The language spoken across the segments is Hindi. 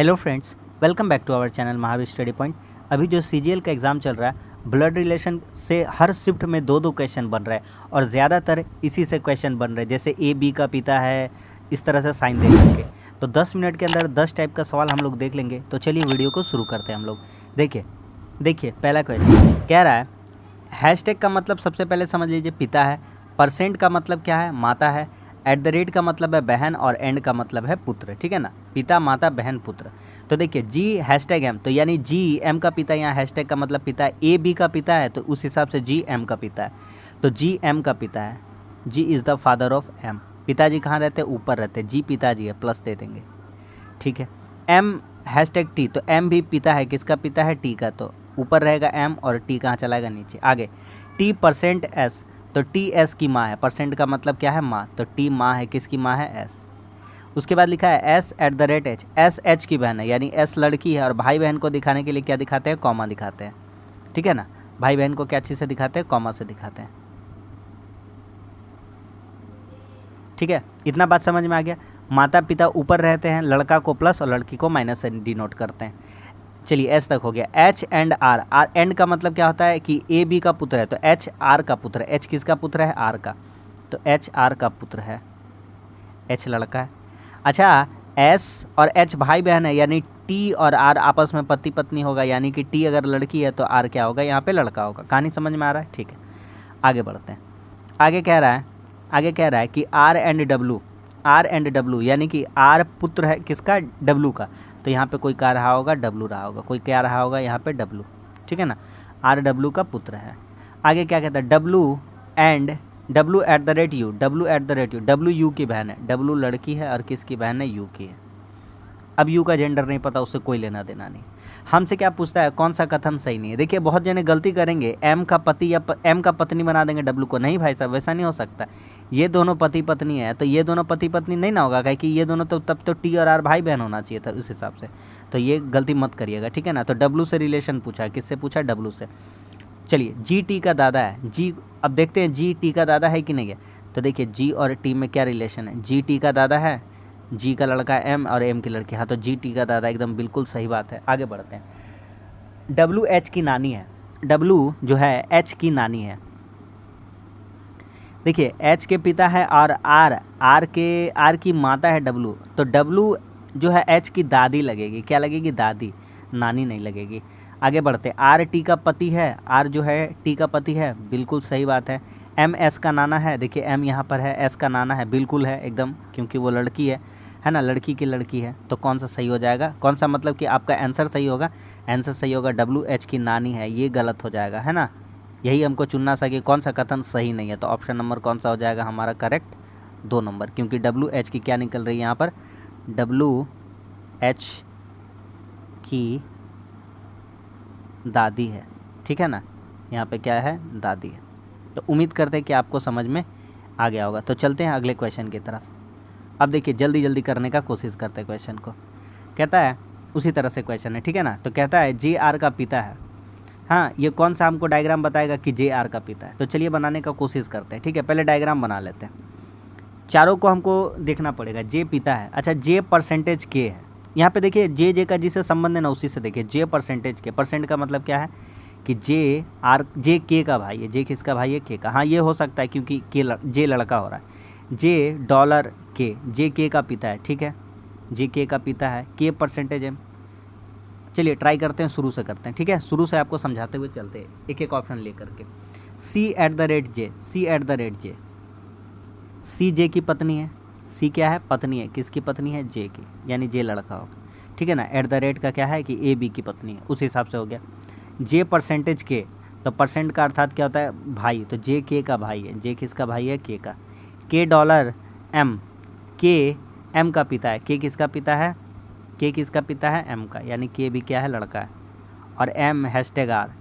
Hello friends, welcome back to our channel Mahavir study point. अभी जो सीजीएल का एग्ज़ाम चल रहा है, ब्लड रिलेशन से हर शिफ्ट में दो दो क्वेश्चन बन रहे हैं और ज़्यादातर इसी से क्वेश्चन बन रहे हैं, जैसे ए बी का पिता है, इस तरह से साइन दे करके। तो 10 मिनट के अंदर 10 टाइप का सवाल हम लोग देख लेंगे। तो चलिए वीडियो को शुरू करते हैं हम लोग। देखिए पहला क्वेश्चन कह रहा है, हैशटैग का मतलब सबसे पहले समझ लीजिए पिता है, परसेंट का मतलब क्या है, माता है, एट द रेट का मतलब है बहन और एंड का मतलब है पुत्र। ठीक है ना, पिता माता बहन पुत्र। तो देखिए जी हैशटैग एम, तो यानी जी एम का पिता, यहाँ हैशटैग का मतलब पिता है, ए बी का पिता है तो उस हिसाब से जी एम का पिता है। तो जी एम का पिता है, G is the father of M. पिताजी कहाँ रहते हैं, ऊपर रहते हैं, जी पिताजी है, प्लस दे देंगे। ठीक है, एम हैशटैग टी, तो एम भी पिता है, किसका पिता है, टी का, तो ऊपर रहेगा एम और टी कहाँ चलाएगा, नीचे। आगे टी परसेंट एस, तो टी एस की माँ है, परसेंट का मतलब क्या है, माँ, तो टी माँ है, किसकी माँ है, एस। उसके बाद लिखा है S eight the rate H, S H की बहन है, यानी एस लड़की है और भाई बहन को दिखाने के लिए क्या दिखाते हैं, कॉमा दिखाते हैं। ठीक है ना, भाई बहन को क्या चीज़ से दिखाते हैं, कॉमा से दिखाते हैं। ठीक है, इतना बात समझ में आ गया। माता पिता ऊपर रहते हैं, लड़का को प्लस और लड़की को माइनस से डिनोट करते हैं। चलिए एच तक हो गया। H and R, R and का मतलब क्या होता है कि ए बी का पुत्र है, तो एच आर का पुत्र है। एच किसका पुत्र है, आर का, तो एच आर का पुत्र है, एच लड़का है। अच्छा, एस और एच भाई बहन है, यानी टी और आर आपस में पति पत्नी होगा, यानी कि टी अगर लड़की है तो आर क्या होगा, यहाँ पे लड़का होगा। कहानी समझ में आ रहा है। ठीक है, आगे बढ़ते हैं। आगे कह रहा है कि आर एंड डब्लू, यानी कि आर पुत्र है किसका, डब्लू का, तो यहाँ पे कोई क्या रहा होगा, डब्लू रहा होगा, कोई क्या रहा होगा यहाँ पे, डब्लू। ठीक है ना, आर डब्लू का पुत्र है। आगे क्या कहता है, W eight the rate you, W you की बहन है, डब्लू लड़की है और किसकी बहन है, यू की है। अब यू का जेंडर नहीं पता, उससे कोई लेना देना नहीं। हमसे क्या पूछता है, कौन सा कथन सही नहीं है। देखिए बहुत जने गलती करेंगे, एम का पति या एम का पत्नी बना देंगे डब्लू को। नहीं भाई साहब, वैसा नहीं हो सकता। ये दोनों पति पत्नी है, तो ये दोनों पति पत्नी नहीं ना होगा, कि ये दोनों तो तब तो टी और आर भाई बहन होना चाहिए था उस हिसाब से। तो ये गलती मत करिएगा, ठीक है ना। तो डब्लू से रिलेशन पूछा, किससे पूछा, डब्लू से। चलिए जी टी का दादा है, जी अब देखते हैं जी टी का दादा है कि नहीं है। तो देखिए जी और टी में क्या रिलेशन है, जी टी का दादा है, जी का लड़का एम और एम की लड़की, हाँ तो जी टी का दादा, एकदम बिल्कुल सही बात है। आगे बढ़ते हैं। डब्लू एच की नानी है, डब्लू जो है एच की नानी है। देखिए एच के पिता है और आर की माता है डब्लू, तो डब्लू जो है एच की दादी लगेगी, क्या लगेगी, दादी, नानी नहीं लगेगी। आगे बढ़ते, आर टी का पति है, आर जो है टी का पति है, बिल्कुल सही बात है। एम एस का नाना है, देखिए एम यहाँ पर है, एस का नाना है, बिल्कुल है एकदम, क्योंकि वो लड़की है ना, लड़की की लड़की है। तो कौन सा सही हो जाएगा, कौन सा मतलब कि आपका आंसर सही होगा, आंसर सही होगा डब्लू एच की नानी है, ये गलत हो जाएगा, है ना। यही हमको चुनना था कि कौन सा कथन सही नहीं है। तो ऑप्शन नंबर कौन सा हो जाएगा हमारा करेक्ट, 2 नंबर, क्योंकि डब्लू एच की क्या निकल रही है यहाँ पर, डब्लू एच की दादी है। ठीक है ना, यहाँ पे क्या है, दादी है। तो उम्मीद करते हैं कि आपको समझ में आ गया होगा। तो चलते हैं अगले क्वेश्चन की तरफ। अब देखिए जल्दी जल्दी करने का कोशिश करते हैं क्वेश्चन को। कहता है उसी तरह से क्वेश्चन है, ठीक है ना। तो कहता है जे आर का पिता है, हाँ ये कौन सा हमको डायग्राम बताएगा कि जे आर का पिता है। तो चलिए बनाने का कोशिश करते हैं, ठीक है। पहले डायग्राम बना लेते हैं, चारों को हमको देखना पड़ेगा। जे पिता है, अच्छा जे परसेंटेज के है, यहाँ पे देखिए जे का जिससे संबंध है ना उसी से देखिए, जे परसेंटेज के, परसेंट का मतलब क्या है कि जे के का भाई है, जे किसका भाई है, के का। हाँ ये हो सकता है क्योंकि जे लड़का हो रहा है। जे डॉलर के, जे के का पिता है, ठीक है, जे के का पिता है, के परसेंटेज है। चलिए ट्राई करते हैं, शुरू से करते हैं, ठीक है, शुरू से आपको समझाते हुए चलते हैं एक एक ऑप्शन लेकर के। C at the rate J, C at the rate J, C J की पत्नी है, सी क्या है, पत्नी है, किसकी पत्नी है, जे की, यानी जे लड़का होगा, ठीक है ना। एट द रेट का क्या है कि ए बी की पत्नी है, उस हिसाब से हो गया। जे परसेंटेज के, तो परसेंट का अर्थात क्या होता है, भाई, तो जे के का भाई है, जे किसका भाई है, के का। के डॉलर एम, के एम का पिता है, के किसका पिता है, के किसका पिता है, एम का, यानी के भी क्या है, लड़का है। और M hashtag R,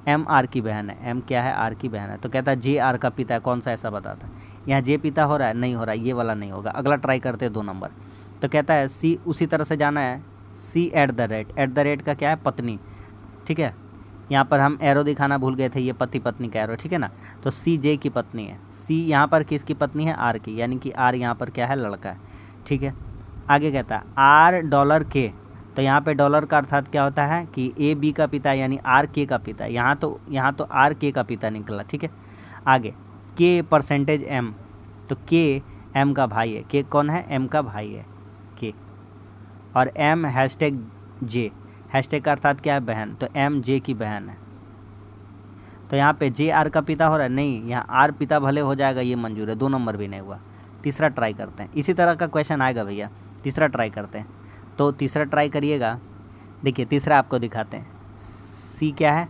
M R की बहन है, एम क्या है, आर की बहन है। तो कहता है जे आर का पिता है, कौन सा ऐसा बताता है, यहाँ जे पिता हो रहा है, नहीं हो रहा है, ये वाला नहीं होगा। अगला ट्राई करते हैं 2 नंबर। तो कहता है सी, उसी तरह से जाना है, सी एट द रेट का क्या है, पत्नी, ठीक है। यहाँ पर हम एरो दिखाना भूल गए थे, ये पति पत्नी का एरो, ठीक है ना। तो सी जे की पत्नी है, सी यहाँ पर किसकी पत्नी है, आर की, यानी कि आर यहाँ पर क्या है, लड़का है, ठीक है। आगे कहता है आर डॉलर के, तो यहाँ पे डॉलर का अर्थात क्या होता है कि ए बी का पिता यानी आर के का पिता। यहाँ तो आर के का पिता निकला, ठीक है। आगे के परसेंटेज एम, तो के एम का भाई है। के कौन है? एम का भाई है के। और एम हैशटैग जे, हैशटैग का अर्थात क्या है? बहन, तो एम जे की बहन है। तो यहाँ पे जे आर का पिता हो रहा है? नहीं, यहाँ आर पिता भले हो जाएगा, ये मंजूर है, 2 नंबर भी नहीं हुआ। तीसरा ट्राई करते हैं, इसी तरह का क्वेश्चन आएगा भैया, तीसरा ट्राई करते हैं। तो तीसरा ट्राई करिएगा। देखिए तीसरा आपको दिखाते हैं। सी क्या है?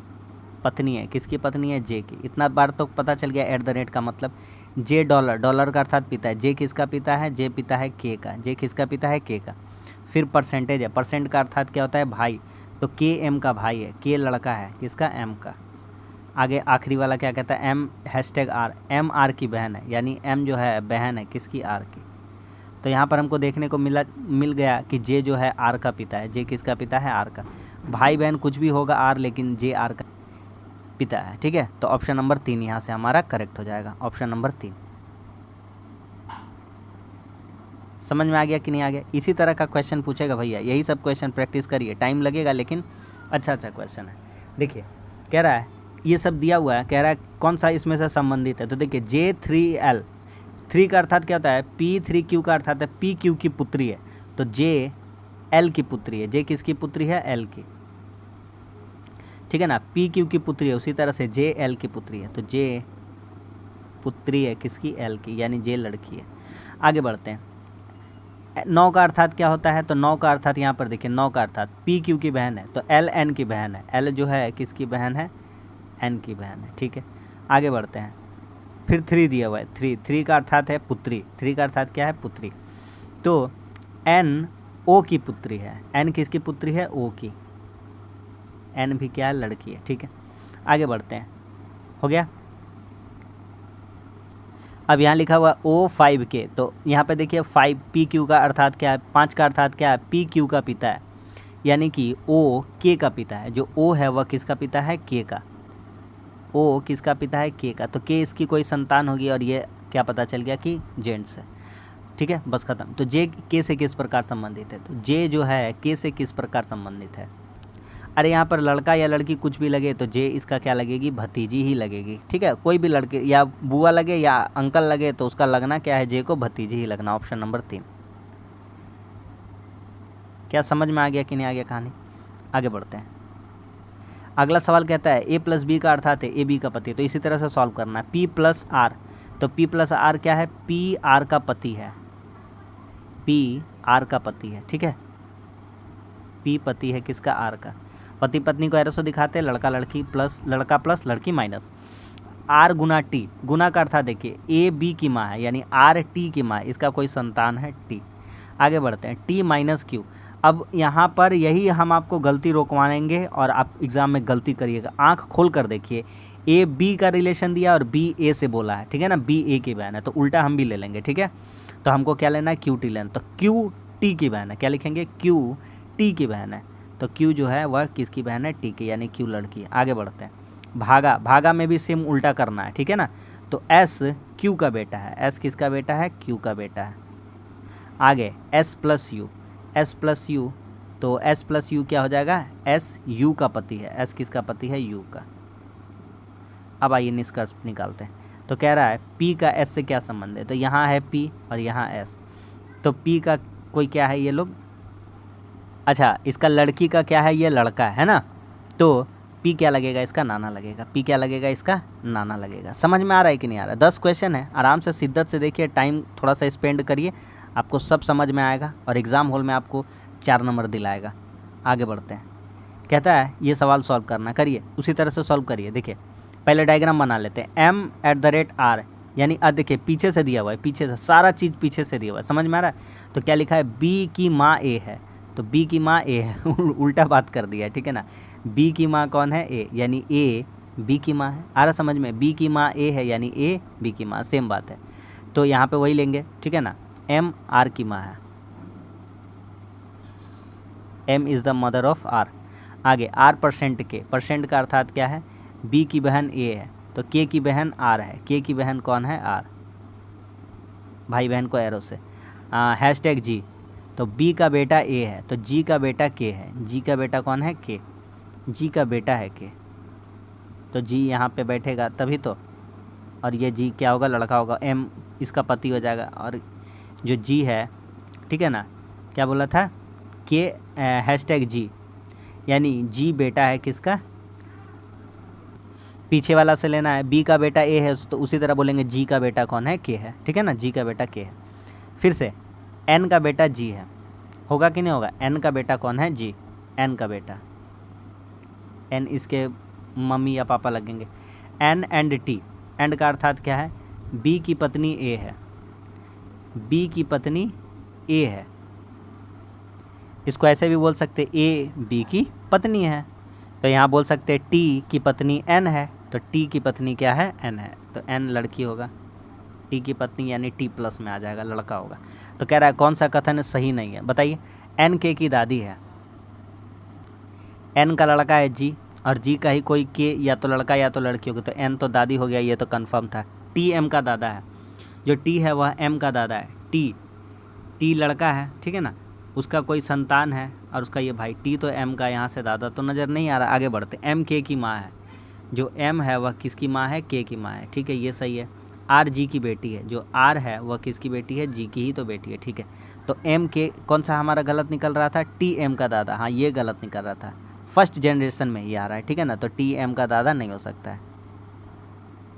पत्नी है। किसकी पत्नी है? जे की। इतना बार तो पता चल गया एट द रेट का मतलब। जे डॉलर, डॉलर का अर्थात पिता है। जे किसका पिता है? जे पिता है के का। जे किसका पिता है? के का। फिर परसेंटेज है, परसेंट का अर्थात क्या होता है? भाई, तो के एम का भाई है। के लड़का है किसका? एम का। आगे आखिरी वाला क्या कहता है? M hashtag R, M R की बहन है, यानी एम जो है बहन है किसकी? आर की। तो यहाँ पर हमको देखने को मिल गया कि जे जो है आर का पिता है। जे किसका पिता है? आर का। भाई बहन कुछ भी होगा आर, लेकिन जे आर का पिता है, ठीक है। तो ऑप्शन नंबर 3 यहाँ से हमारा करेक्ट हो जाएगा, ऑप्शन नंबर 3। समझ में आ गया कि नहीं आ गया? इसी तरह का क्वेश्चन पूछेगा भैया, यही सब क्वेश्चन प्रैक्टिस करिए, टाइम लगेगा लेकिन अच्छा क्वेश्चन है। देखिए कह रहा है, ये सब दिया हुआ है, कह रहा है कौन सा इसमें से संबंधित है। तो देखिए J3L, 3 का अर्थात क्या होता है? P3Q का अर्थात है PQ की पुत्री है, तो J L की पुत्री है। J किसकी पुत्री है? L की, ठीक है ना। PQ की पुत्री है, उसी तरह से J L की पुत्री है, तो J पुत्री है किसकी? L की, यानी J लड़की है। आगे बढ़ते हैं। 9 का अर्थात क्या होता है? तो 9 का अर्थात यहाँ पर देखिए, 9 का अर्थात PQ की बहन है, तो L N की बहन है। L जो है किसकी बहन है? N की बहन है, ठीक है। आगे बढ़ते हैं। फिर 3 दिया हुआ है, 3 का अर्थात है पुत्री। 3 का अर्थात क्या है? पुत्री। तो N O की पुत्री है। N किसकी पुत्री है? O की। N भी क्या है? लड़की है, ठीक है। आगे बढ़ते हैं, हो गया। अब यहाँ लिखा हुआ O5 के, तो यहाँ पे देखिए 5 PQ का अर्थात क्या है? 5 का अर्थात क्या है? PQ का पिता है, यानी कि O K का पिता है। जो O है वह किसका पिता है? K का। O किसका पिता है? K का। तो K इसकी कोई संतान होगी, और ये क्या पता चल गया कि जेंट्स है, ठीक है, बस खत्म। तो J K से किस प्रकार संबंधित है? तो J जो है K से किस प्रकार संबंधित है? अरे यहाँ पर लड़का या लड़की कुछ भी लगे तो J इसका क्या लगेगी? भतीजी ही लगेगी, ठीक है। कोई भी लड़के या बुआ लगे या अंकल लगे तो उसका लगना क्या है? J को भतीजी ही लगना, ऑप्शन नंबर 3। क्या समझ में आ गया कि नहीं आ गया कहानी? आगे बढ़ते हैं। अगला सवाल कहता है A + B का अर्थात है A B का पति, तो इसी तरह से सॉल्व करना है। P + R, तो P + R क्या है? P R का पति है, P R का पति है, ठीक है। P पति है किसका? R का। पति पत्नी को एरो से दिखाते हैं, लड़का लड़की प्लस लड़का प्लस लड़की माइनस। R गुना T, गुना का अर्थात देखिए A B की माँ है, यानी R T की माँ, इसका कोई संतान है T। आगे बढ़ते हैं, T - Q। अब यहाँ पर यही हम आपको गलती रोकवाएंगे और आप एग्ज़ाम में गलती करिएगा। आंख खोल कर देखिए, A B का रिलेशन दिया और B A से बोला है, ठीक है ना। B A की बहन है, तो उल्टा हम भी ले लेंगे, ठीक है। तो हमको क्या लेना है? Q T लेना, तो Q T की बहन है, क्या लिखेंगे? Q T की बहन है। तो Q जो है वह किसकी बहन है? T की, यानी Q लड़की है। आगे बढ़ते हैं। भागा, भागा में भी सेम उल्टा करना है, ठीक है ना। तो S Q का बेटा है, S किसका बेटा है? Q का बेटा है। आगे S + U, S + U, तो S + U क्या हो जाएगा? S U का पति है। S किसका पति है? U का। अब आइए निष्कर्ष निकालते हैं। तो कह रहा है P का S से क्या संबंध है? तो यहाँ है P और यहाँ S, तो P का कोई क्या है? ये लोग, अच्छा इसका लड़की का क्या है? ये लड़का है ना। तो P क्या लगेगा? इसका नाना लगेगा। P क्या लगेगा? इसका नाना लगेगा। समझ में आ रहा है कि नहीं आ रहा? 10 क्वेश्चन है, आराम से शिद्दत से देखिए, टाइम थोड़ा सा स्पेंड करिए, आपको सब समझ में आएगा और एग्ज़ाम हॉल में आपको 4 नंबर दिलाएगा। आगे बढ़ते हैं। कहता है ये सवाल सॉल्व करना, करिए उसी तरह से सॉल्व करिए। देखिए पहले डायग्राम बना लेते हैं। M@R, यानी देखिए पीछे से दिया हुआ है, पीछे से सारा चीज़ पीछे से दिया हुआ है, समझ में आ रहा है। तो क्या लिखा है? B की माँ A है, तो B की माँ A है उल्टा बात कर दिया है, ठीक है ना। B की माँ कौन है? A, यानी A B की माँ है। आ रहा समझ में? B की माँ A है, यानी A B की माँ, सेम बात है। तो यहाँ पे वही लेंगे, ठीक है ना। M R की माँ है, M is the mother of R। आगे R % K, परसेंट का अर्थात क्या है? B की बहन A है, तो K की बहन R है। K की बहन कौन है? R। भाई बहन को एरो से। #G, तो बी का बेटा ए है, तो जी का बेटा के है। जी का बेटा कौन है? के। जी का बेटा है के, तो जी यहाँ पे बैठेगा तभी तो, और ये जी क्या होगा? लड़का होगा। एम इसका पति हो जाएगा, और जो जी है, ठीक है ना, क्या बोला था? के हैशटैग जी, यानी जी बेटा है किसका? पीछे वाला से लेना है। बी का बेटा ए है तो उसी तरह बोलेंगे जी का बेटा कौन है? के है, ठीक है ना, जी का बेटा के है। फिर से एन का बेटा जी है, होगा कि नहीं होगा? एन का बेटा कौन है? जी। एन का बेटा, एन इसके मम्मी या पापा लगेंगे। एन एंड टी, एंड का अर्थात क्या है? बी की पत्नी ए है, बी की पत्नी ए है। इसको ऐसे भी बोल सकते ए बी की पत्नी है, तो यहाँ बोल सकते टी की पत्नी एन है, तो टी की पत्नी क्या है? एन है, तो एन लड़की होगा, टी की पत्नी यानी टी प्लस में आ जाएगा, लड़का होगा। तो कह रहा है कौन सा कथन सही नहीं है, बताइए। एन के की दादी है, एन का लड़का है जी, और जी का ही कोई के या तो लड़का या तो लड़की होगी, तो एन तो दादी हो गया, ये तो कंफर्म था। टी एम का दादा है, जो टी है वह एम का दादा है। टी लड़का है, ठीक है ना, उसका कोई संतान है और उसका ये भाई। टी तो एम का यहाँ से दादा तो नज़र नहीं आ रहा, आगे बढ़ते। एम के की माँ है, जो एम है वह किसकी माँ है? के की माँ है, ठीक है, ये सही है। आर जी की बेटी है, जो आर है वह किसकी बेटी है? जी की ही तो बेटी है, ठीक है। तो एम के कौन सा हमारा गलत निकल रहा था? टी एम का दादा, हाँ ये गलत निकल रहा था, फर्स्ट जनरेशन में ये आ रहा है, ठीक है ना। तो टी एम का दादा नहीं हो सकता है,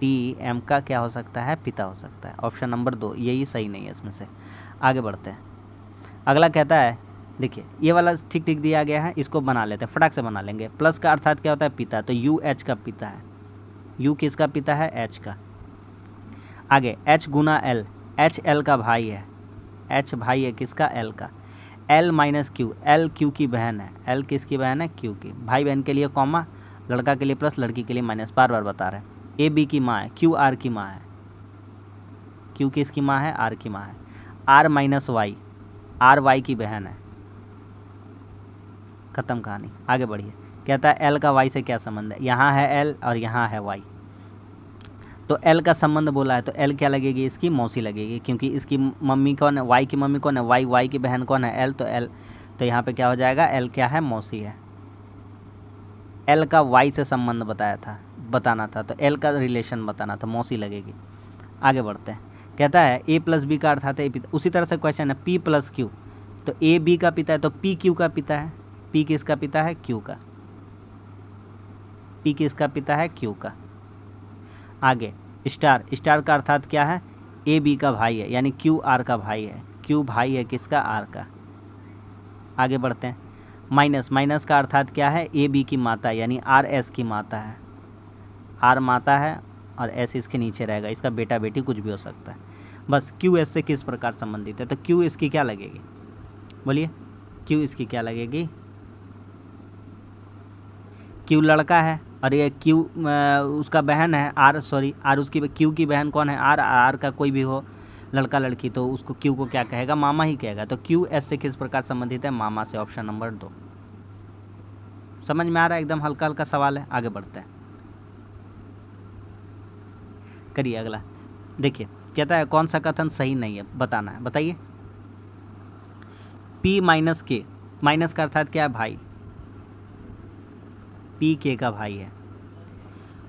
टी एम का क्या हो सकता है? पिता हो सकता है। ऑप्शन नंबर 2 यही सही नहीं है इसमें से। आगे बढ़ते हैं। अगला कहता है, देखिए ये वाला ठीक ठीक दिया गया है, इसको बना लेते हैं, फटाक से बना लेंगे। प्लस का अर्थात क्या होता है? पिता, तो यू एच का पिता है। यू किसका पिता है? एच का। आगे एच गुना एल, एच एल का भाई है, एच भाई है किसका? एल का। L minus Q, L Q की बहन है, एल किसकी बहन है? क्यू की। भाई बहन के लिए कॉमा, लड़का के लिए प्लस, लड़की के लिए माइनस, बार बार बता रहे हैं। ए बी की माँ है, क्यू आर की माँ है, क्यू किसकी माँ है? आर की माँ है। R minus Y, R Y की बहन है, खत्म कहानी। आगे बढ़िए, कहता है एल का वाई से क्या संबंध है? यहाँ है एल और यहाँ है वाई, तो एल का संबंध बोला है, तो एल क्या लगेगी? इसकी मौसी लगेगी, क्योंकि इसकी मम्मी कौन है? वाई की मम्मी कौन है? वाई। वाई की बहन कौन है? एल। तो एल, तो यहाँ पे क्या हो जाएगा? एल क्या है? मौसी है। एल का वाई से संबंध बताना था, तो एल का रिलेशन बताना था, मौसी लगेगी। आगे बढ़ते हैं। कहता है ए प्लस बी का अर्थात है पिता। उसी तरह से क्वेश्चन है पी प्लस क्यू, तो ए बी का पिता है तो पी क्यू का पिता है। पी किसका पिता है? क्यू का। पी किसका पिता है? क्यू का। आगे स्टार, स्टार का अर्थात क्या है? ए बी का भाई है, यानी क्यू आर का भाई है। क्यू भाई है किसका? आर का। आगे बढ़ते हैं। माइनस, माइनस का अर्थात क्या है? ए बी की माता, यानी आर एस की माता है। आर माता है और एस इसके नीचे रहेगा, इसका बेटा बेटी कुछ भी हो सकता है। बस क्यू एस से किस प्रकार संबंधित है, तो क्यू इसकी क्या लगेगी? बोलिए, क्यू इसकी क्या लगेगी? क्यू लड़का है और ये क्यू उसका बहन है, आर सॉरी आर उसकी, क्यू की बहन कौन है? आर। आर का कोई भी हो लड़का लड़की तो उसको क्यू को क्या कहेगा? मामा ही कहेगा। तो क्यू एस से किस प्रकार संबंधित है? मामा से। ऑप्शन नंबर 2 समझ में आ रहा है? एकदम हल्का हल्का सवाल है। आगे बढ़ते हैं, करिए अगला। देखिए कहता है कौन सा कथन सही नहीं है, बताना है, बताइए। पी माइनस के, माइनस का अर्थात क्या है? भाई। पी के का भाई है।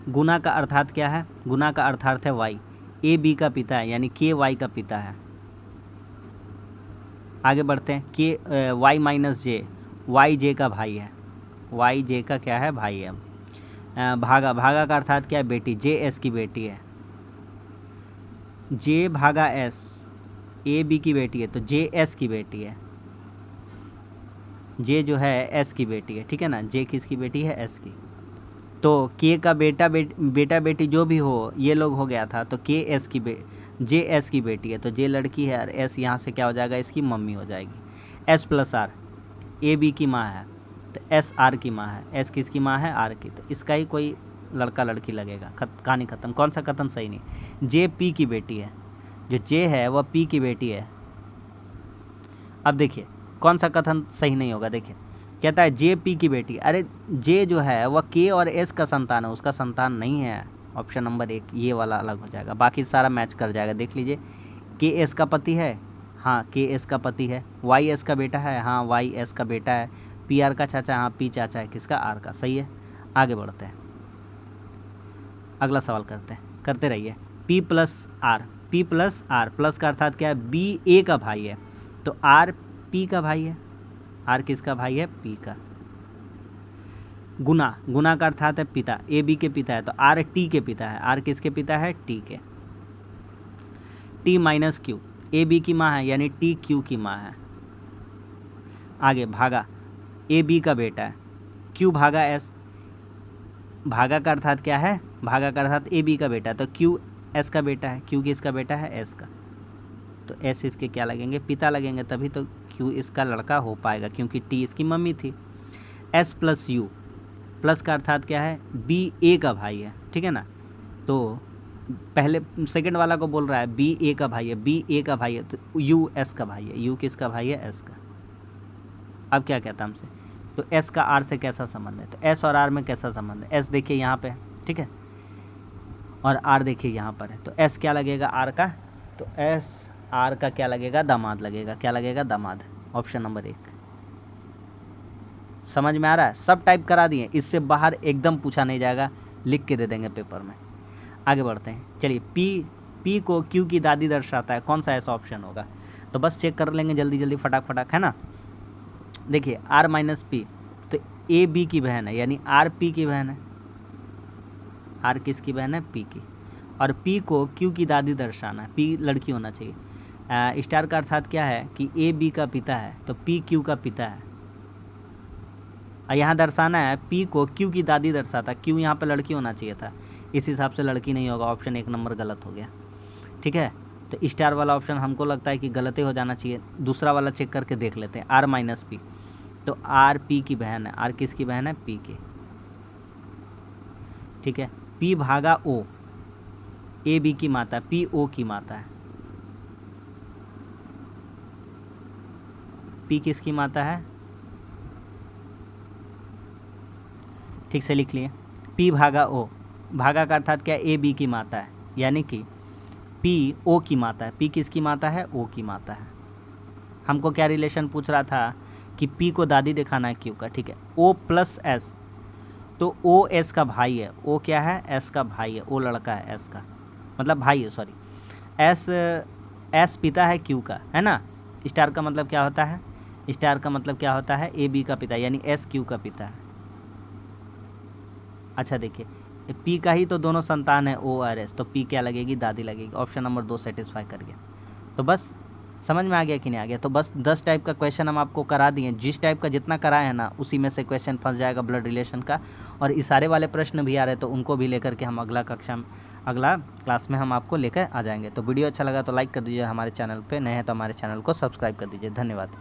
गुना का अर्थात क्या है? गुना का अर्थात है वाई। ए बी का पिता है, यानी के वाई का पिता है। आगे बढ़ते हैं। के वाई माइनस जे, वाई जे का भाई है। वाई जे का क्या है? भाई है। भागा, भागा का अर्थात क्या है? बेटी। जे एस की बेटी है। जे भागा एस, ए बी की बेटी है तो जे एस की बेटी है। जे जो है एस की बेटी है, ठीक है ना। जे किसकी बेटी है? एस की। तो के का बेटा बेटी जो भी हो, ये लोग हो गया था, तो के एस की जे एस की बेटी है, तो जे लड़की है और एस यहाँ से क्या हो जाएगा? इसकी मम्मी हो जाएगी। S plus R, A B की माँ है तो एस आर की माँ है। एस किसकी माँ है? आर की। तो इसका ही कोई लड़का लड़की लगेगा, कहानी खत्म। कौन सा कथन सही नहीं? जे पी की बेटी है, जो जे है वह पी की बेटी है। अब देखिए कौन सा कथन सही नहीं होगा। देखिए कहता है जे पी की बेटी, अरे जे जो है वह के और एस का संतान है, उसका संतान नहीं है। ऑप्शन नंबर 1 ये वाला अलग हो जाएगा, बाकी सारा मैच कर जाएगा। देख लीजिए, के एस का पति है, हाँ के एस का पति है। वाई एस का बेटा है, हाँ वाई एस का बेटा है। पी आर का चाचा, हाँ पी चाचा है किसका, आर का। सही है, आगे बढ़ते हैं, अगला सवाल करते रहिए। P plus R, P plus R, plus का अर्थात क्या है, बी ए का भाई है, तो आर पी का भाई है। आर किसका भाई है, पी का। गुना, गुना का अर्थात है पिता, ए बी के पिता है, तो आर टी के पिता है। आर किसके पिता है, T K. T minus Q, A B की माँ है यानी टी क्यू की माँ है। आगे भागा, ए बी का बेटा है, क्यू भागा एस। भागा का अर्थात क्या है, भागा का अर्थात ए बी का बेटा है, तो क्यू एस का बेटा है। क्यू किसका बेटा है, एस का, तो एस इसके क्या लगेंगे, पिता लगेंगे, तभी तो क्यू इसका लड़का हो पाएगा क्योंकि टी इसकी मम्मी थी। एस प्लस यू, प्लस का अर्थात क्या है, बी ए का भाई है, ठीक है ना। तो पहले सेकंड वाला को बोल रहा है बी ए का भाई है, बी ए का भाई है, तो यू एस का भाई है। यू किसका भाई है, एस का। अब क्या कहता हमसे, तो एस का आर से कैसा संबंध है, तो एस और आर में कैसा संबंध है। एस देखिए यहाँ पे, ठीक है, और आर देखिए यहाँ पर है, तो एस क्या लगेगा, आर का, तो एस आर का क्या लगेगा, दामाद लगेगा। क्या लगेगा, दामाद। Option number 1। समझ में आ रहा है, सब टाइप करा दिए, इससे बाहर एकदम पूछा नहीं जाएगा, लिख के दे देंगे पेपर में। आगे बढ़ते हैं, चलिए। पी को क्यू की दादी दर्शाता है, कौन सा ऐसा ऑप्शन होगा, तो बस चेक कर लेंगे जल्दी जल्दी फटाक फटाक, है ना। देखिए आर माइनस पी, तो ए बी की बहन है यानी आर पी की बहन है। आर किसकी बहन है, पी की। और पी को क्यू की दादी दर्शाना है, पी लड़की होना चाहिए। स्टार का अर्थात क्या है कि ए बी का पिता है, तो पी क्यू का पिता है। यहाँ दर्शाना है पी को क्यू की दादी दर्शाता, क्यू यहाँ पे लड़की होना चाहिए था, इस हिसाब से लड़की नहीं होगा, ऑप्शन 1 नंबर गलत हो गया, ठीक है। तो स्टार वाला ऑप्शन हमको लगता है कि गलत ही हो जाना चाहिए। दूसरा वाला चेक करके देख लेते हैं, आर माइनस पी, तो आर पी की बहन है। आर किसकी बहन है, पी की, ठीक है। पी भागा ओ, ए बी की माता, पी ओ की माता है। पी किसकी माता है, ठीक से लिख लिए। पी भागा ओ, भागा का अर्थात क्या, ए बी की माता है, यानी कि पी ओ की माता है। पी किसकी माता है, ओ की माता है। हमको क्या रिलेशन पूछ रहा था कि पी को दादी दिखाना है क्यू का, ठीक है। ओ प्लस एस, तो ओ एस का भाई है। ओ क्या है, एस का भाई है, ओ लड़का है एस का, मतलब भाई है, सॉरी। एस पिता है क्यू का, है ना। स्टार का मतलब क्या होता है, स्टार का मतलब क्या होता है, ए बी का पिता, यानी एस क्यू का पिता है। अच्छा देखिए, पी का ही तो दोनों संतान है, ओ और एस, तो पी क्या लगेगी, दादी लगेगी। ऑप्शन नंबर 2 सेटिस्फाई कर गया। तो बस समझ में आ गया कि नहीं आ गया, तो बस 10 टाइप का क्वेश्चन हम आपको करा दिए। जिस टाइप का जितना कराए हैं ना, उसी में से क्वेश्चन फंस जाएगा ब्लड रिलेशन का। और इशारे वाले प्रश्न भी आ रहे, तो उनको भी लेकर के हम अगला क्लास में हम आपको लेकर आ जाएंगे। तो वीडियो अच्छा लगा तो लाइक कर दीजिए, हमारे चैनल पे नए हैं तो हमारे चैनल को सब्सक्राइब कर दीजिए। धन्यवाद।